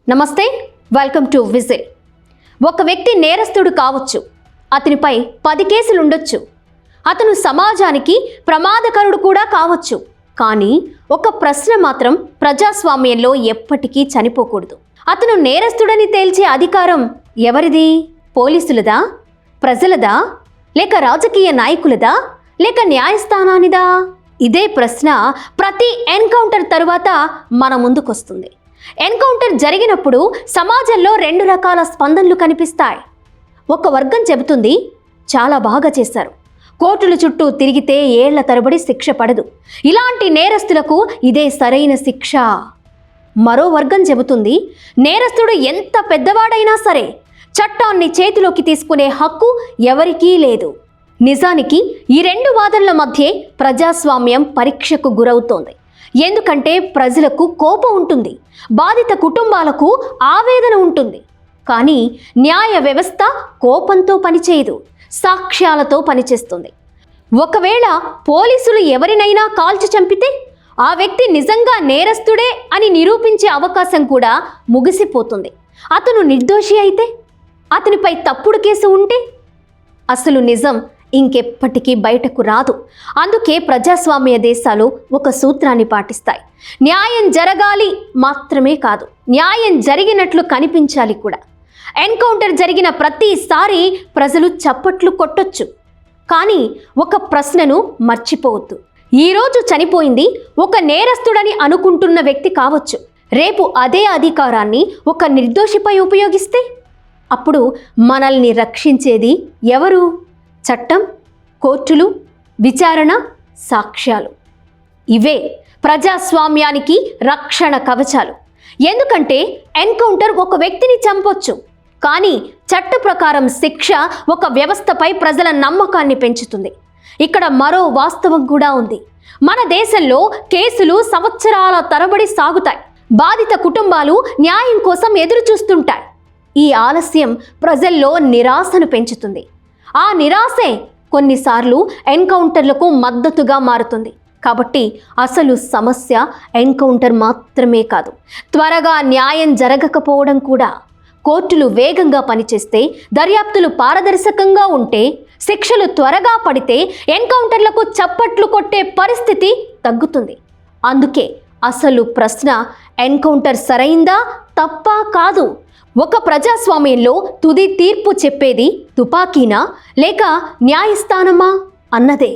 నమస్తే, welcome to whistle. ఒక వ్యక్తి నేరస్తుడు కావచ్చు, అతనిపై 10 కేసులు ఉండొచ్చు, అతను సమాజానికి ప్రమాదకరుడు కూడా కావచ్చు. కానీ ఒక ప్రశ్న మాత్రం ప్రజాస్వామ్యంలో ఎప్పటికీ చనిపోకూడదు. అతను నేరస్తుడని తేల్చే అధికారం ఎవరిది? పోలీసులదా, ప్రజలదా, లేక రాజకీయ నాయకులదా, లేక న్యాయస్థానానిదా? ఇదే ప్రశ్న ప్రతి ఎన్కౌంటర్ తరువాత మన ముందుకొస్తుంది. ఎన్కౌంటర్ జరిగినప్పుడు సమాజంలో 2 రకాల స్పందనలు కనిపిస్తాయి. ఒక వర్గం చెబుతుంది, చాలా బాగా చేశారు, కోర్టుల చుట్టూ తిరిగితే ఏళ్ల తరబడి శిక్ష పడదు, ఇలాంటి నేరస్తులకు ఇదే సరైన శిక్ష. మరో వర్గం చెబుతుంది, నేరస్తుడు ఎంత పెద్దవాడైనా సరే చట్టాన్ని చేతిలోకి తీసుకునే హక్కు ఎవరికీ లేదు. నిజానికి ఈ 2 వాదనల మధ్య ప్రజాస్వామ్యం పరీక్షకు గురవుతోంది. ఎందుకంటే ప్రజలకు కోపం ఉంటుంది, బాధిత కుటుంబాలకు ఆవేదన ఉంటుంది. కానీ న్యాయ వ్యవస్థ కోపంతో పనిచేయదు, సాక్ష్యాలతో పనిచేస్తుంది. ఒకవేళ పోలీసులు ఎవరినైనా కాల్చి చంపితే ఆ వ్యక్తి నిజంగా నేరస్తుడే అని నిరూపించే అవకాశం కూడా ముగిసిపోతుంది. అతను నిర్దోషి అయితే, అతనిపై తప్పుడు కేసు ఉంటే అసలు నిజం ఇంకెప్పటికీ బయటకు రాదు. అందుకే ప్రజాస్వామ్య దేశాలు ఒక సూత్రాన్ని పాటిస్తాయి. న్యాయం జరగాలి మాత్రమే కాదు, న్యాయం జరిగినట్లు కనిపించాలి కూడా. ఎన్కౌంటర్ జరిగిన ప్రతిసారి ప్రజలు చప్పట్లు కొట్టొచ్చు, కానీ ఒక ప్రశ్నను మర్చిపోవద్దు. ఈరోజు చనిపోయింది ఒక నేరస్తుడని అనుకుంటున్న వ్యక్తి కావచ్చు, రేపు అదే అధికారాన్ని ఒక నిర్దోషిపై ఉపయోగిస్తే అప్పుడు మనల్ని రక్షించేది ఎవరు? చట్టం, కోర్టులు, విచారణ, సాక్ష్యాలు. ఇవే ప్రజాస్వామ్యానికి రక్షణ కవచాలు. ఎందుకంటే ఎన్కౌంటర్ ఒక వ్యక్తిని చంపొచ్చు, కానీ చట్ట ప్రకారం శిక్ష ఒక వ్యవస్థపై ప్రజల నమ్మకాన్ని పెంచుతుంది. ఇక్కడ మరో వాస్తవం కూడా ఉంది. మన దేశంలో కేసులు సంవత్సరాల తరబడి సాగుతాయి. బాధిత కుటుంబాలు న్యాయం కోసం ఎదురు చూస్తుంటాయి. ఈ ఆలస్యం ప్రజల్లో నిరాశను పెంచుతుంది. ఆ నిరాశే కొన్నిసార్లు ఎన్కౌంటర్లకు మద్దతుగా మారుతుంది. కాబట్టి అసలు సమస్య ఎన్కౌంటర్ మాత్రమే కాదు, త్వరగా న్యాయం జరగకపోవడం కూడా. కోర్టులు వేగంగా పనిచేస్తే, దర్యాప్తులు పారదర్శకంగా ఉంటే, శిక్షలు త్వరగా పడితే ఎన్కౌంటర్లకు చప్పట్లు కొట్టే పరిస్థితి తగ్గుతుంది. అందుకే అసలు ప్రశ్న ఎన్కౌంటర్ సరైందా తప్పా కాదు. ఒక ప్రజాస్వామ్యంలో తుది తీర్పు చెప్పేది తుపాకీనా లేక న్యాయస్థానమా అన్నదే.